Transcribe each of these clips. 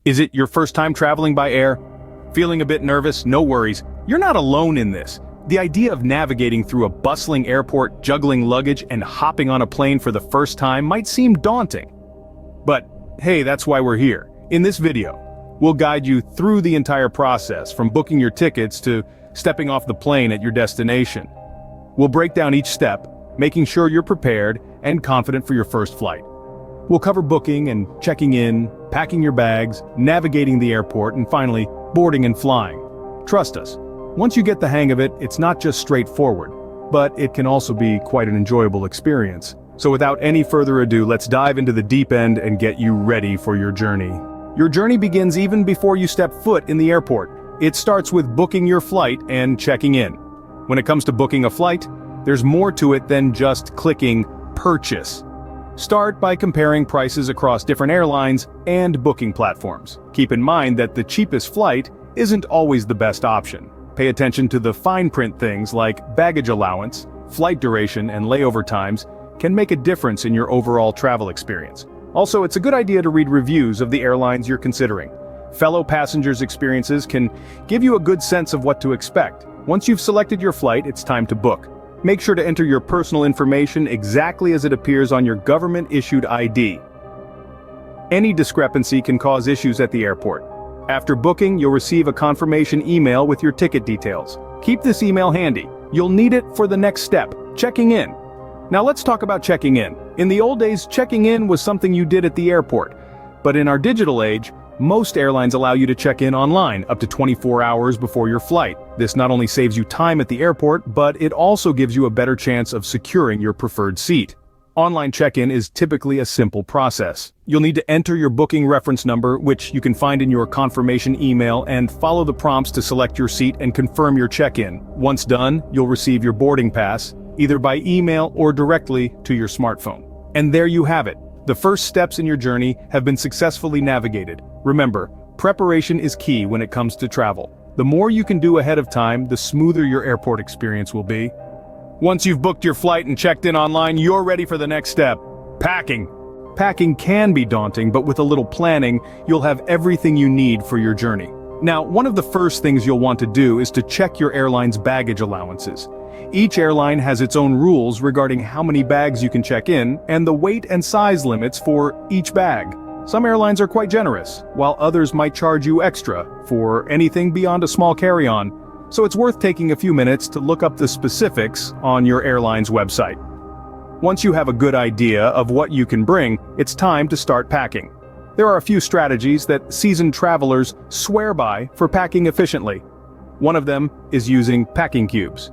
Is it your first time traveling by air? Feeling a bit nervous? No worries. You're not alone in this. The idea of navigating through a bustling airport, juggling luggage, and hopping on a plane for the first time might seem daunting. But hey, that's why we're here. In this video, we'll guide you through the entire process, from booking your tickets to stepping off the plane at your destination. We'll break down each step, making sure you're prepared and confident for your first flight. We'll cover booking and checking in, packing your bags, navigating the airport, and finally, boarding and flying. Trust us, once you get the hang of it, it's not just straightforward, but it can also be quite an enjoyable experience. So without any further ado, let's dive into the deep end and get you ready for your journey. Your journey begins even before you step foot in the airport. It starts with booking your flight and checking in. When it comes to booking a flight, there's more to it than just clicking purchase. Start by comparing prices across different airlines and booking platforms. Keep in mind that the cheapest flight isn't always the best option. Pay attention to the fine print things like baggage allowance, flight duration, and layover times can make a difference in your overall travel experience. Also, it's a good idea to read reviews of the airlines you're considering. Fellow passengers' experiences can give you a good sense of what to expect. Once you've selected your flight, it's time to book. Make sure to enter your personal information exactly as it appears on your government-issued ID. Any discrepancy can cause issues at the airport. After booking, you'll receive a confirmation email with your ticket details. Keep this email handy. You'll need it for the next step, checking in. Now let's talk about checking in. In the old days, checking in was something you did at the airport. But in our digital age, most airlines allow you to check in online up to 24 hours before your flight. This not only saves you time at the airport, but it also gives you a better chance of securing your preferred seat. Online check-in is typically a simple process. You'll need to enter your booking reference number, which you can find in your confirmation email, and follow the prompts to select your seat and confirm your check-in. Once done, you'll receive your boarding pass, either by email or directly to your smartphone. And there you have it. The first steps in your journey have been successfully navigated. Remember, preparation is key when it comes to travel. The more you can do ahead of time, the smoother your airport experience will be. Once you've booked your flight and checked in online, you're ready for the next step: packing. Packing can be daunting, but with a little planning, you'll have everything you need for your journey. Now, one of the first things you'll want to do is to check your airline's baggage allowances. Each airline has its own rules regarding how many bags you can check in and the weight and size limits for each bag. Some airlines are quite generous, while others might charge you extra for anything beyond a small carry-on. So it's worth taking a few minutes to look up the specifics on your airline's website. Once you have a good idea of what you can bring, it's time to start packing. There are a few strategies that seasoned travelers swear by for packing efficiently. One of them is using packing cubes.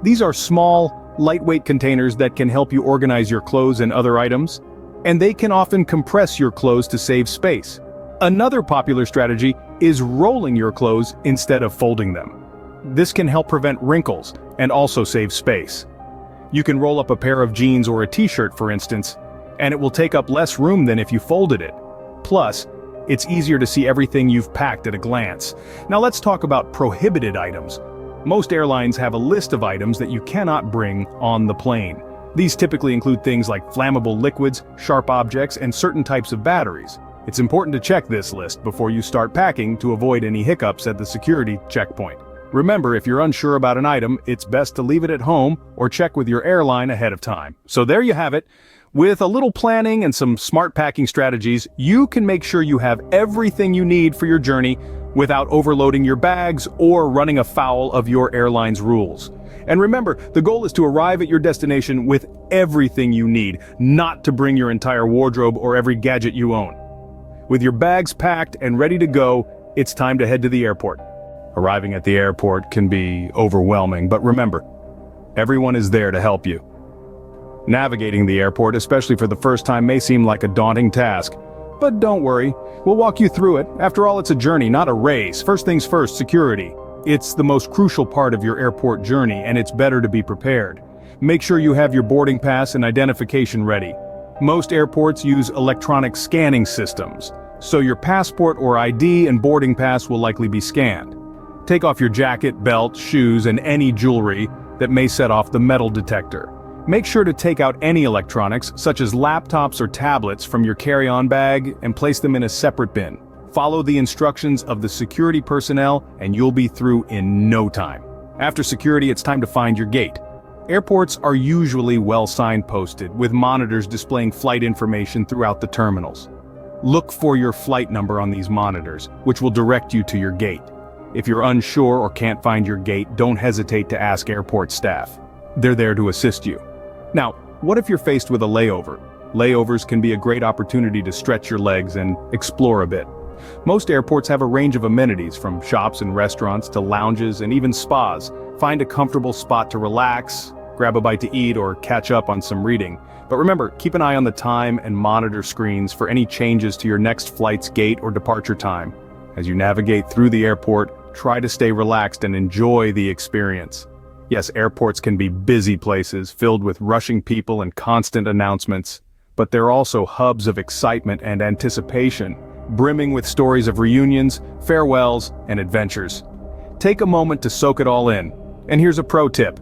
These are small, lightweight containers that can help you organize your clothes and other items, and they can often compress your clothes to save space. Another popular strategy is rolling your clothes instead of folding them. This can help prevent wrinkles and also save space. You can roll up a pair of jeans or a t-shirt, for instance, and it will take up less room than if you folded it. Plus, it's easier to see everything you've packed at a glance. Now let's talk about prohibited items. Most airlines have a list of items that you cannot bring on the plane. These typically include things like flammable liquids, sharp objects, and certain types of batteries. It's important to check this list before you start packing to avoid any hiccups at the security checkpoint. Remember, if you're unsure about an item, it's best to leave it at home or check with your airline ahead of time. So there you have it. With a little planning and some smart packing strategies, you can make sure you have everything you need for your journey without overloading your bags or running afoul of your airline's rules. And remember, the goal is to arrive at your destination with everything you need, not to bring your entire wardrobe or every gadget you own. With your bags packed and ready to go, it's time to head to the airport. Arriving at the airport can be overwhelming, but remember, everyone is there to help you. Navigating the airport, especially for the first time, may seem like a daunting task. But don't worry, we'll walk you through it. After all, it's a journey, not a race. First things first, security. It's the most crucial part of your airport journey, and it's better to be prepared. Make sure you have your boarding pass and identification ready. Most airports use electronic scanning systems, so your passport or ID and boarding pass will likely be scanned. Take off your jacket, belt, shoes, and any jewelry that may set off the metal detector. Make sure to take out any electronics, such as laptops or tablets, from your carry-on bag and place them in a separate bin. Follow the instructions of the security personnel and you'll be through in no time. After security, it's time to find your gate. Airports are usually well signposted, with monitors displaying flight information throughout the terminals. Look for your flight number on these monitors, which will direct you to your gate. If you're unsure or can't find your gate, don't hesitate to ask airport staff. They're there to assist you. Now, what if you're faced with a layover? Layovers can be a great opportunity to stretch your legs and explore a bit. Most airports have a range of amenities, from shops and restaurants to lounges and even spas. Find a comfortable spot to relax, grab a bite to eat, or catch up on some reading. But remember, keep an eye on the time and monitor screens for any changes to your next flight's gate or departure time. As you navigate through the airport, try to stay relaxed and enjoy the experience. Yes, airports can be busy places, filled with rushing people and constant announcements. But they're also hubs of excitement and anticipation, brimming with stories of reunions, farewells, and adventures. Take a moment to soak it all in. And here's a pro tip.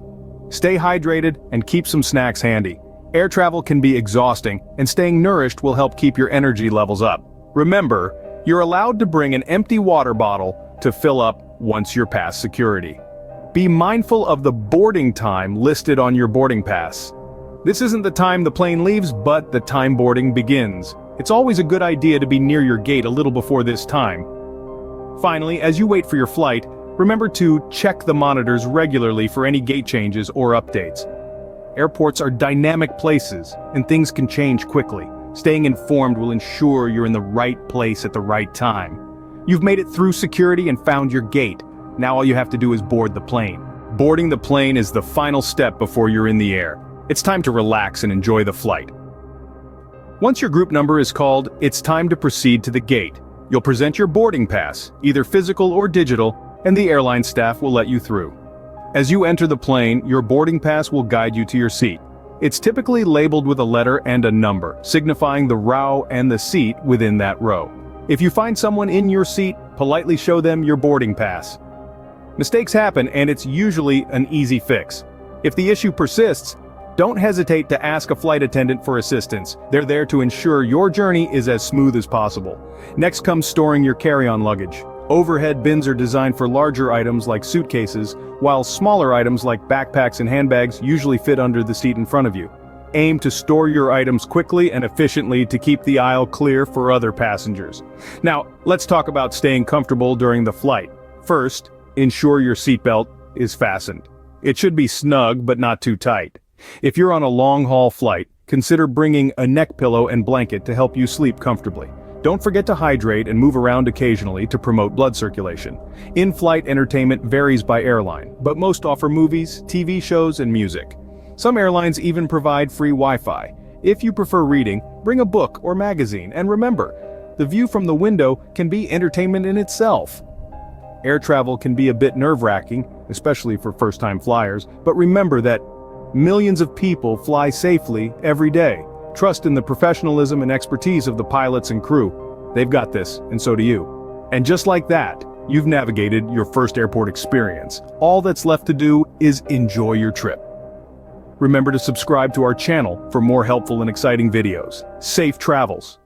Stay hydrated and keep some snacks handy. Air travel can be exhausting, and staying nourished will help keep your energy levels up. Remember, you're allowed to bring an empty water bottle to fill up once you're past security. Be mindful of the boarding time listed on your boarding pass. This isn't the time the plane leaves, but the time boarding begins. It's always a good idea to be near your gate a little before this time. Finally, as you wait for your flight, remember to check the monitors regularly for any gate changes or updates. Airports are dynamic places, and things can change quickly. Staying informed will ensure you're in the right place at the right time. You've made it through security and found your gate. Now all you have to do is board the plane. Boarding the plane is the final step before you're in the air. It's time to relax and enjoy the flight. Once your group number is called, it's time to proceed to the gate. You'll present your boarding pass, either physical or digital, and the airline staff will let you through. As you enter the plane, your boarding pass will guide you to your seat. It's typically labeled with a letter and a number, signifying the row and the seat within that row. If you find someone in your seat, politely show them your boarding pass. Mistakes happen, and it's usually an easy fix. If the issue persists, don't hesitate to ask a flight attendant for assistance. They're there to ensure your journey is as smooth as possible. Next comes storing your carry-on luggage. Overhead bins are designed for larger items like suitcases, while smaller items like backpacks and handbags usually fit under the seat in front of you. Aim to store your items quickly and efficiently to keep the aisle clear for other passengers. Now, let's talk about staying comfortable during the flight. First, ensure your seatbelt is fastened. It should be snug but not too tight. If you're on a long-haul flight, consider bringing a neck pillow and blanket to help you sleep comfortably. Don't forget to hydrate and move around occasionally to promote blood circulation. In-flight entertainment varies by airline, but most offer movies, TV shows, and music. Some airlines even provide free Wi-Fi. If you prefer reading, bring a book or magazine, and remember, the view from the window can be entertainment in itself. Air travel can be a bit nerve-wracking, especially for first-time flyers, but remember that millions of people fly safely every day. Trust in the professionalism and expertise of the pilots and crew. They've got this, and so do you. And just like that, you've navigated your first airport experience. All that's left to do is enjoy your trip. Remember to subscribe to our channel for more helpful and exciting videos. Safe travels!